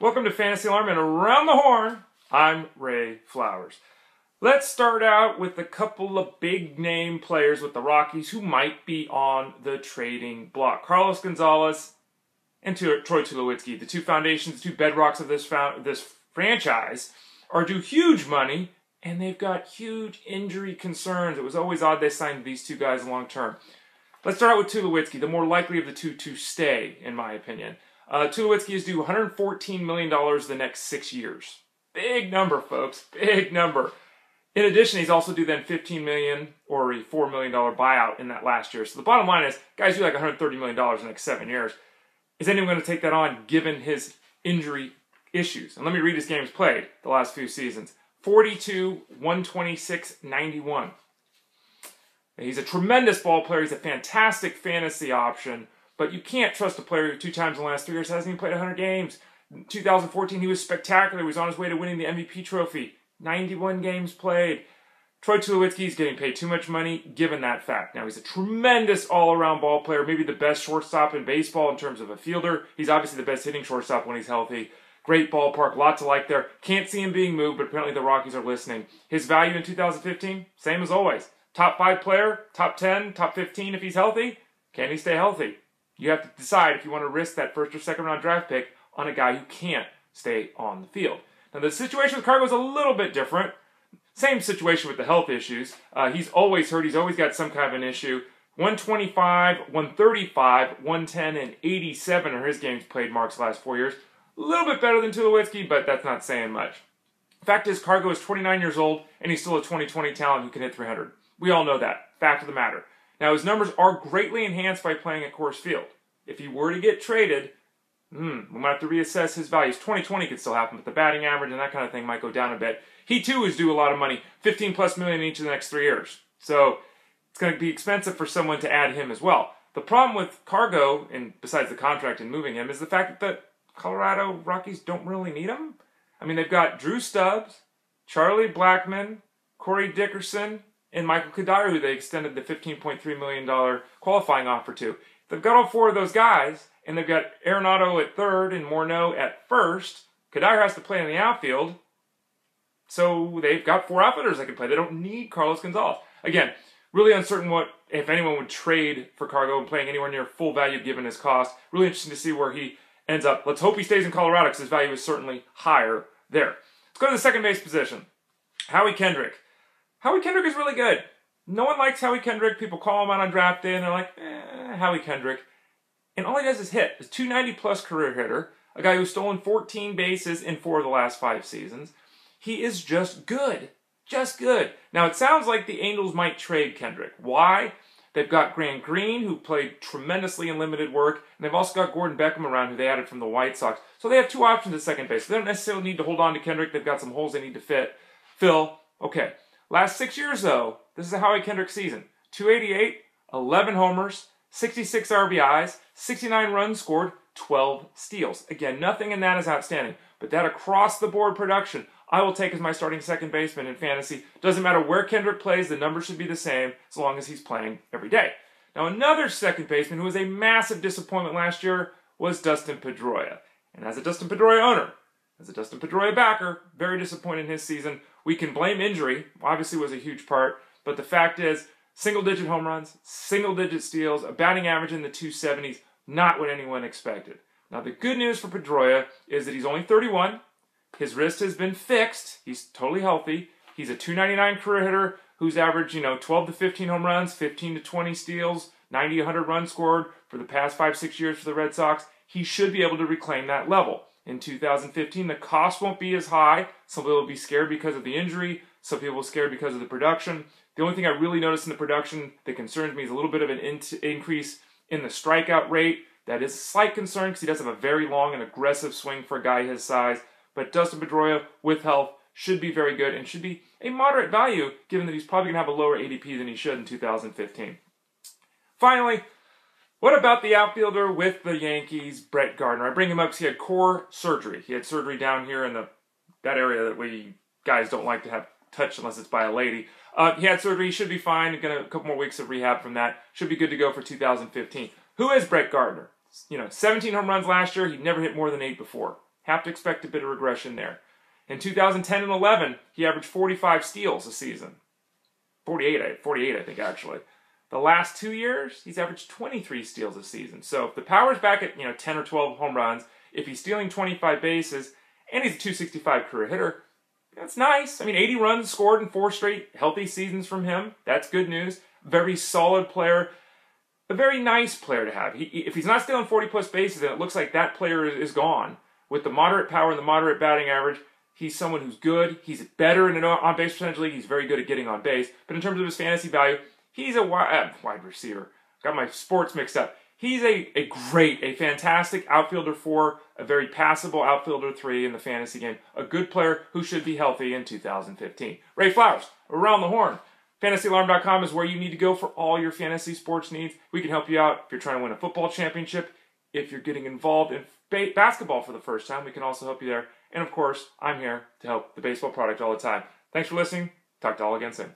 Welcome to Fantasy Alarm and Around the Horn. I'm Ray Flowers. Let's start out with a couple of big name players with the Rockies who might be on the trading block. Carlos Gonzalez and Troy Tulowitzki, the two foundations, the two bedrocks of this franchise, are due huge money, and they've got huge injury concerns. It was always odd they signed these two guys long term. Let's start out with Tulowitzki, the more likely of the two to stay, in my opinion. Tulowitzki is due $114 million the next 6 years. Big number, folks. Big number. In addition, he's also due then $15 million or a $4 million buyout in that last year. So the bottom line is, guys due like $130 million in the next 7 years. Is anyone going to take that on given his injury issues? And let me read his games played the last few seasons. 42, 126, 91. He's a tremendous ball player. He's a fantastic fantasy option. But you can't trust a player who 2 times in the last 3 years hasn't even played 100 games. In 2014, he was spectacular. He was on his way to winning the MVP trophy. 91 games played. Troy Tulowitzki is getting paid too much money, given that fact. Now, he's a tremendous all-around ball player, maybe the best shortstop in baseball in terms of a fielder. He's obviously the best hitting shortstop when he's healthy. Great ballpark, lots to like there. Can't see him being moved, but apparently the Rockies are listening. His value in 2015, same as always. Top 5 player, top 10, top 15 if he's healthy. Can he stay healthy? You have to decide if you want to risk that first or second round draft pick on a guy who can't stay on the field. Now, the situation with Cargo is a little bit different. Same situation with the health issues. He's always hurt. He's always got some kind of an issue. 125, 135, 110, and 87 are his games played marks the last 4 years. A little bit better than Tulowitzki, but that's not saying much. Fact is, Cargo is 29 years old, and he's still a 2020 talent who can hit 300. We all know that. Fact of the matter. Now, his numbers are greatly enhanced by playing at Coors Field. If he were to get traded, we might have to reassess his values. 2020 could still happen, but the batting average and that kind of thing might go down a bit. He, too, is due a lot of money, $15+ million each of the next 3 years. So it's going to be expensive for someone to add him as well. The problem with Cargo, and besides the contract and moving him, is the fact that the Colorado Rockies don't really need him. I mean, they've got Drew Stubbs, Charlie Blackmon, Corey Dickerson, and Michael Kadire, who they extended the $15.3 million qualifying offer to. They've got all 4 of those guys, and they've got Arenado at third and Morneau at first. Kadire has to play in the outfield, so they've got 4 outfielders that can play. They don't need Carlos Gonzalez. Again, really uncertain what, if anyone would trade for Cargo and playing anywhere near full value given his cost. Really interesting to see where he ends up. Let's hope he stays in Colorado because his value is certainly higher there. Let's go to the second base position. Howie Kendrick. Howie Kendrick is really good. No one likes Howie Kendrick. People call him out on draft day and they're like, Howie Kendrick. And all he does is hit. He's a 290-plus career hitter. A guy who's stolen 14 bases in 4 of the last 5 seasons. He is just good. Just good. Now, it sounds like the Angels might trade Kendrick. Why? They've got Grant Green, who played tremendously in limited work, and they've also got Gordon Beckham around, who they added from the White Sox. So they have 2 options at second base. They don't necessarily need to hold on to Kendrick. They've got some holes they need to fill. Okay. Last 6 years, though, this is a Howie Kendrick season. 288, 11 homers, 66 RBIs, 69 runs scored, 12 steals. Again, nothing in that is outstanding, but that across-the-board production I will take as my starting second baseman in fantasy. Doesn't matter where Kendrick plays, the numbers should be the same as long as he's playing every day. Now, another second baseman who was a massive disappointment last year was Dustin Pedroia. And as a Dustin Pedroia owner, as a Dustin Pedroia backer, very disappointed in his season. We can blame injury, obviously was a huge part, but the fact is, single-digit home runs, single-digit steals, a batting average in the 270s, not what anyone expected. Now, the good news for Pedroia is that he's only 31. His wrist has been fixed. He's totally healthy. He's a 299 career hitter who's averaged, 12 to 15 home runs, 15 to 20 steals, 90 to 100 runs scored for the past 5-6 years for the Red Sox. He should be able to reclaim that level. In 2015, the cost won't be as high. Some people will be scared because of the injury. Some people will be scared because of the production. The only thing I really noticed in the production that concerns me is a little bit of an increase in the strikeout rate. That is a slight concern because he does have a very long and aggressive swing for a guy his size. But Dustin Pedroia, with health, should be very good and should be a moderate value given that he's probably going to have a lower ADP than he should in 2015. Finally, what about the outfielder with the Yankees, Brett Gardner? I bring him up because he had core surgery. He had surgery down here in that area that we guys don't like to have touched unless it's by a lady. He had surgery. He should be fine. Got a couple more weeks of rehab from that. Should be good to go for 2015. Who is Brett Gardner? 17 home runs last year. He'd never hit more than 8 before. Have to expect a bit of regression there. In 2010 and 11, he averaged 45 steals a season. 48, I think, actually. The last 2 years, he's averaged 23 steals a season. So if the power's back at 10 or 12 home runs, if he's stealing 25 bases, and he's a 265 career hitter, that's nice. I mean, 80 runs scored in 4 straight healthy seasons from him. That's good news. Very solid player. A very nice player to have. If he's not stealing 40-plus bases, then it looks like that player is gone. With the moderate power and the moderate batting average, he's someone who's good. He's better in an on-base percentage league. He's very good at getting on base. But in terms of his fantasy value, he's a wide receiver. Got my sports mixed up. He's a fantastic outfielder 4, a very passable outfielder 3 in the fantasy game. A good player who should be healthy in 2015. Ray Flowers, Around the Horn. FantasyAlarm.com is where you need to go for all your fantasy sports needs. We can help you out if you're trying to win a football championship. If you're getting involved in basketball for the first time, we can also help you there. And of course, I'm here to help the baseball product all the time. Thanks for listening. Talk to all again soon.